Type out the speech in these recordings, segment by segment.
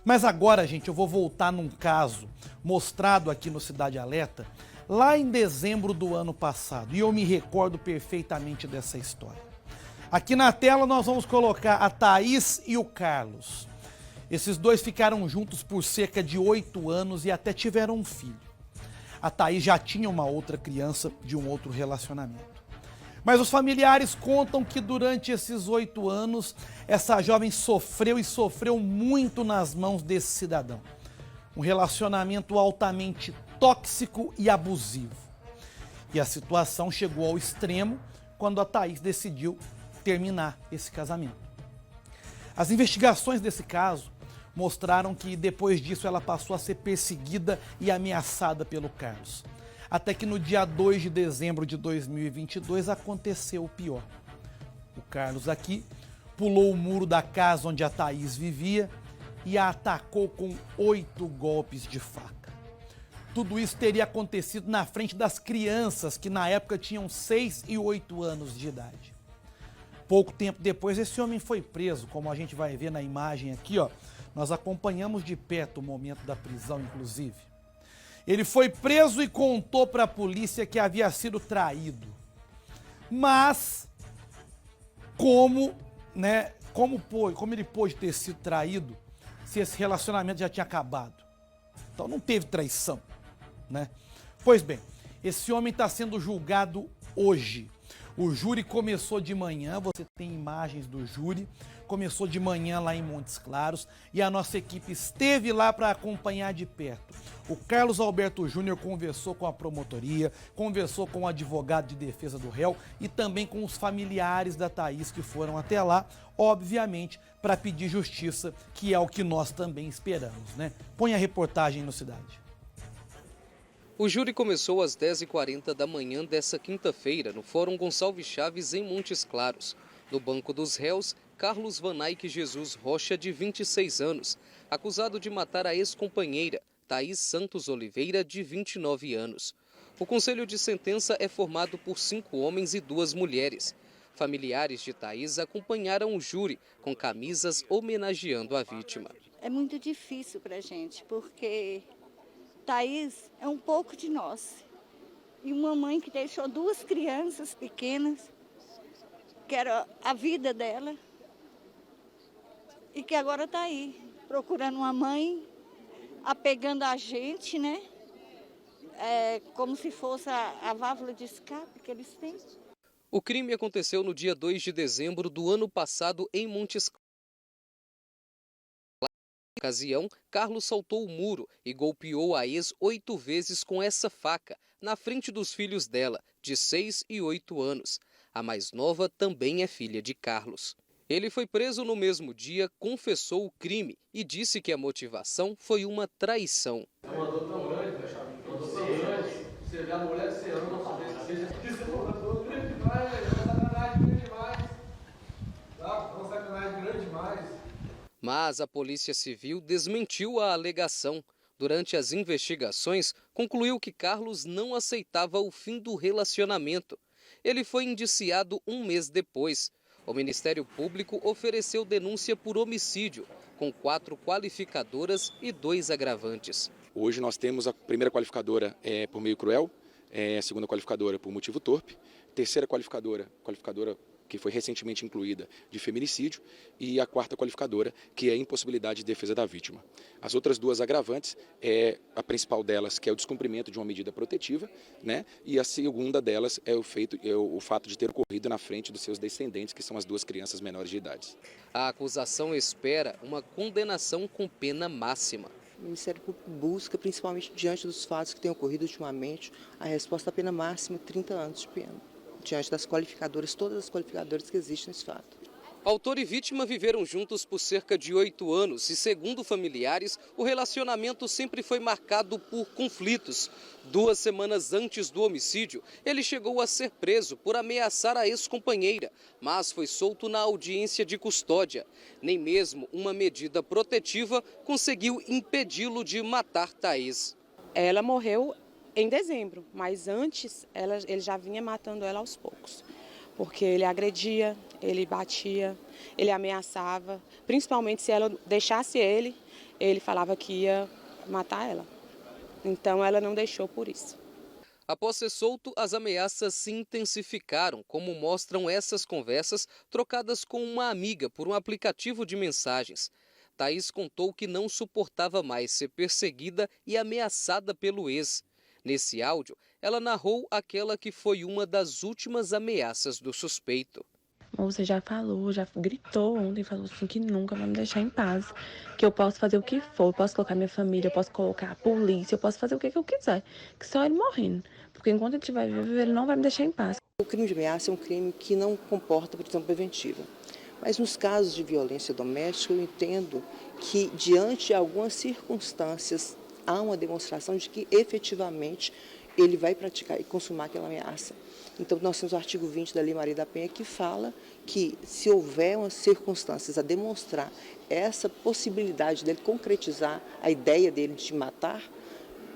Mas agora, gente, eu vou voltar num caso mostrado aqui no Cidade Alerta, lá em dezembro do ano passado, e eu me recordo perfeitamente dessa história. Aqui na tela nós vamos colocar a Thaís e o Carlos. Esses dois ficaram juntos por cerca de 8 anos e até tiveram um filho. A Thaís já tinha uma outra criança de um outro relacionamento. Mas os familiares contam que durante esses 8 anos, essa jovem sofreu e sofreu muito nas mãos desse cidadão. Um relacionamento altamente tóxico e abusivo. E a situação chegou ao extremo quando a Thaís decidiu terminar esse casamento. As investigações desse caso mostraram que depois disso ela passou a ser perseguida e ameaçada pelo Carlos. Até que no dia 2 de dezembro de 2022 aconteceu o pior. O Carlos aqui pulou o muro da casa onde a Thaís vivia e a atacou com 8 golpes de faca. Tudo isso teria acontecido na frente das crianças que na época tinham 6 e 8 anos de idade. Pouco tempo depois esse homem foi preso, como a gente vai ver na imagem aqui, ó. Nós acompanhamos de perto o momento da prisão, inclusive. Ele foi preso e contou para a polícia que havia sido traído. Mas, como ele pôde ter sido traído se esse relacionamento já tinha acabado? Então não teve traição, né? Pois bem, esse homem está sendo julgado hoje. O júri começou de manhã, você tem imagens do júri, começou de manhã lá em Montes Claros e a nossa equipe esteve lá para acompanhar de perto. O Carlos Alberto Júnior conversou com a promotoria, conversou com o advogado de defesa do réu e também com os familiares da Thaís que foram até lá, obviamente, para pedir justiça, que é o que nós também esperamos, né? Põe a reportagem no Cidade. O júri começou às 10h40 da manhã dessa quinta-feira no Fórum Gonçalves Chaves, em Montes Claros. No banco dos réus, Carlos Vanayque Jesus Rocha, de 26 anos, acusado de matar a ex-companheira, Thaís Santos Oliveira, de 29 anos. O conselho de sentença é formado por 5 homens e 2 mulheres. Familiares de Thaís acompanharam o júri com camisas homenageando a vítima. É muito difícil para a gente, porque Thaís é um pouco de nós. E uma mãe que deixou 2 crianças pequenas, que era a vida dela, e que agora está aí, procurando uma mãe, apegando a gente, né? Como se fosse a válvula de escape que eles têm. O crime aconteceu no dia 2 de dezembro do ano passado em Montes Claros. Na ocasião, Carlos saltou o muro e golpeou a ex 8 vezes com essa faca, na frente dos filhos dela, de 6 e 8 anos. A mais nova também é filha de Carlos. Ele foi preso no mesmo dia, confessou o crime e disse que a motivação foi uma traição. É uma dor tão grande, você vê a mulher que você ama, Mas a Polícia Civil desmentiu a alegação. Durante as investigações, concluiu que Carlos não aceitava o fim do relacionamento. Ele foi indiciado 1 mês depois. O Ministério Público ofereceu denúncia por homicídio, com 4 qualificadoras e 2 agravantes. Hoje nós temos a primeira qualificadora por meio cruel, a segunda qualificadora por motivo torpe, terceira qualificadora que foi recentemente incluída, de feminicídio, e a 4ª qualificadora, que é a impossibilidade de defesa da vítima. As outras 2 agravantes, a principal delas, que é o descumprimento de uma medida protetiva, né? E a segunda delas é o fato de ter ocorrido na frente dos seus descendentes, que são as 2 crianças menores de idade. A acusação espera uma condenação com pena máxima. O Ministério Público busca, principalmente diante dos fatos que têm ocorrido ultimamente, a resposta à pena máxima, 30 anos de pena, diante das qualificadoras, todas as qualificadoras que existem nesse fato. Autor e vítima viveram juntos por cerca de 8 anos e, segundo familiares, o relacionamento sempre foi marcado por conflitos. 2 semanas antes do homicídio, ele chegou a ser preso por ameaçar a ex-companheira, mas foi solto na audiência de custódia. Nem mesmo uma medida protetiva conseguiu impedi-lo de matar Thaís. Ela morreu em dezembro, mas antes ele já vinha matando ela aos poucos. Porque ele agredia, ele batia, ele ameaçava, principalmente se ela deixasse ele, ele falava que ia matar ela. Então ela não deixou por isso. Após ser solto, as ameaças se intensificaram, como mostram essas conversas trocadas com uma amiga por um aplicativo de mensagens. Thaís contou que não suportava mais ser perseguida e ameaçada pelo ex. Nesse áudio, ela narrou aquela que foi uma das últimas ameaças do suspeito. Você já falou, já gritou ontem, falou assim que nunca vai me deixar em paz, que eu posso fazer o que for, eu posso colocar minha família, eu posso colocar a polícia, eu posso fazer o que eu quiser, que só ele morrendo, porque enquanto ele estiver vivo, ele não vai me deixar em paz. O crime de ameaça é um crime que não comporta prisão preventiva, mas nos casos de violência doméstica eu entendo que diante de algumas circunstâncias há uma demonstração de que efetivamente ele vai praticar e consumar aquela ameaça. Então, nós temos o artigo 20 da Lei Maria da Penha que fala que se houver umas circunstâncias a demonstrar essa possibilidade dele concretizar a ideia dele de matar,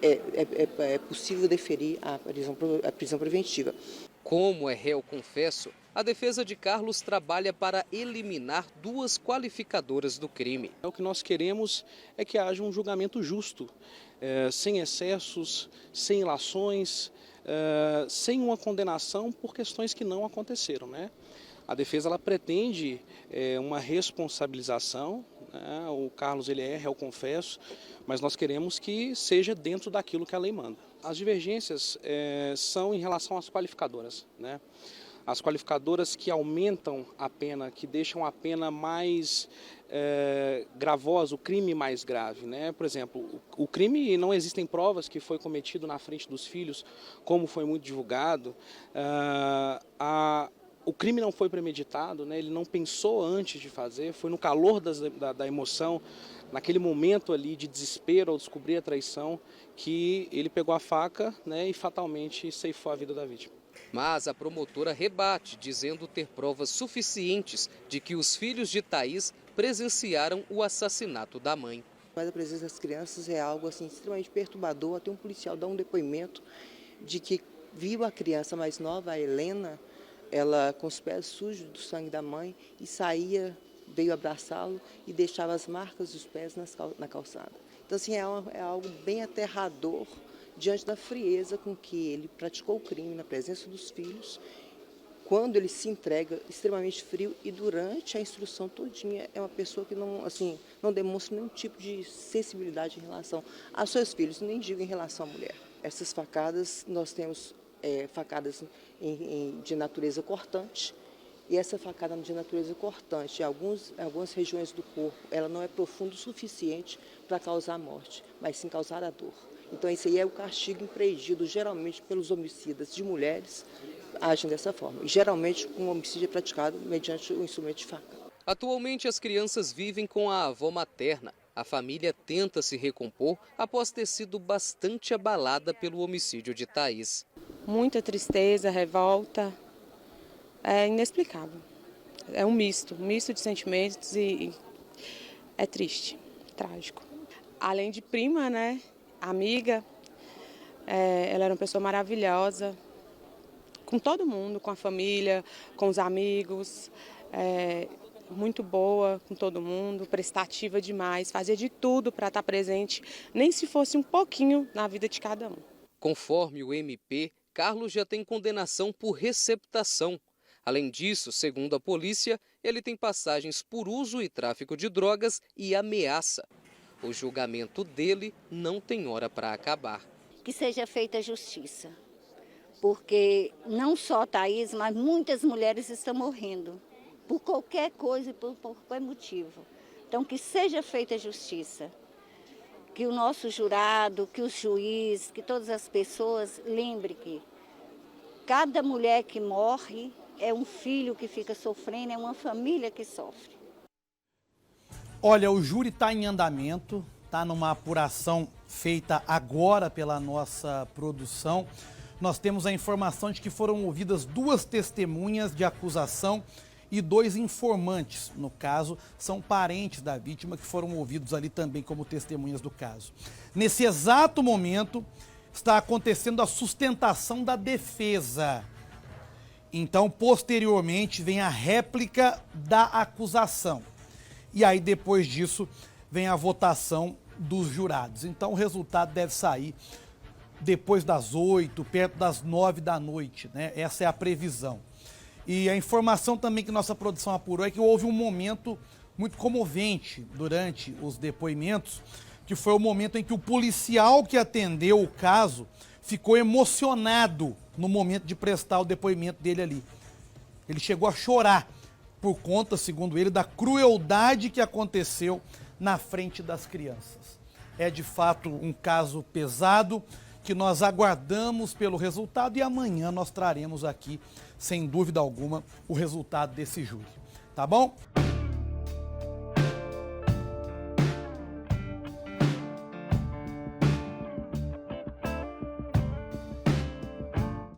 é possível deferir a prisão preventiva. Como é réu confesso, a defesa de Carlos trabalha para eliminar 2 qualificadoras do crime. O que nós queremos é que haja um julgamento justo, sem excessos, sem ilações, sem uma condenação por questões que não aconteceram, né? A defesa ela pretende uma responsabilização, né? O Carlos ele é réu confesso, mas nós queremos que seja dentro daquilo que a lei manda. As divergências são em relação às qualificadoras, né? As qualificadoras que aumentam a pena, que deixam a pena mais gravosa, o crime mais grave, né? Por exemplo, o crime, não existem provas que foi cometido na frente dos filhos, como foi muito divulgado. O crime não foi premeditado, né? Ele não pensou antes de fazer, foi no calor da emoção, naquele momento ali de desespero ao descobrir a traição, que ele pegou a faca, né, e fatalmente ceifou a vida da vítima. Mas a promotora rebate, dizendo ter provas suficientes de que os filhos de Thaís presenciaram o assassinato da mãe. Mas a presença das crianças é algo assim, extremamente perturbador. Até um policial dá um depoimento de que viu a criança mais nova, a Helena, ela com os pés sujos do sangue da mãe e saía, veio abraçá-lo e deixava as marcas dos pés na calçada. Então assim, é algo bem aterrador diante da frieza com que ele praticou o crime na presença dos filhos, quando ele se entrega extremamente frio e durante a instrução todinha é uma pessoa que não demonstra nenhum tipo de sensibilidade em relação aos seus filhos, nem digo em relação à mulher. Essas facadas, nós temos facadas de natureza cortante, e essa facada de natureza cortante, em algumas regiões do corpo, ela não é profunda o suficiente para causar a morte, mas sim causar a dor. Então esse aí é o castigo empreendido geralmente pelos homicidas de mulheres, agem dessa forma. E geralmente um homicídio é praticado mediante o instrumento de faca. Atualmente as crianças vivem com a avó materna. A família tenta se recompor após ter sido bastante abalada pelo homicídio de Thaís. Muita tristeza, revolta, é inexplicável. É um misto de sentimentos e é triste, trágico. Além de prima, né? Amiga, ela era uma pessoa maravilhosa, com todo mundo, com a família, com os amigos, muito boa com todo mundo, prestativa demais, fazia de tudo para estar presente, nem se fosse um pouquinho na vida de cada um. Conforme o MP, Carlos já tem condenação por receptação. Além disso, segundo a polícia, ele tem passagens por uso e tráfico de drogas e ameaça. O julgamento dele não tem hora para acabar. Que seja feita justiça, porque não só Thaís, mas muitas mulheres estão morrendo por qualquer coisa e por qualquer motivo. Então, que seja feita justiça, que o nosso jurado, que o juiz, que todas as pessoas lembrem que cada mulher que morre é um filho que fica sofrendo, é uma família que sofre. Olha, o júri está em andamento, está numa apuração feita agora pela nossa produção. Nós temos a informação de que foram ouvidas 2 testemunhas de acusação e 2 informantes. No caso, são parentes da vítima que foram ouvidos ali também como testemunhas do caso. Nesse exato momento, está acontecendo a sustentação da defesa. Então, posteriormente, vem a réplica da acusação. E aí, depois disso, vem a votação dos jurados. Então o resultado deve sair depois das 8, perto das 9 da noite, né? Essa é a previsão. E a informação também que nossa produção apurou é que houve um momento muito comovente durante os depoimentos, que foi o momento em que o policial que atendeu o caso ficou emocionado no momento de prestar o depoimento dele ali. Ele chegou a chorar por conta, segundo ele, da crueldade que aconteceu na frente das crianças. É de fato um caso pesado que nós aguardamos pelo resultado e amanhã nós traremos aqui, sem dúvida alguma, o resultado desse júri. Tá bom?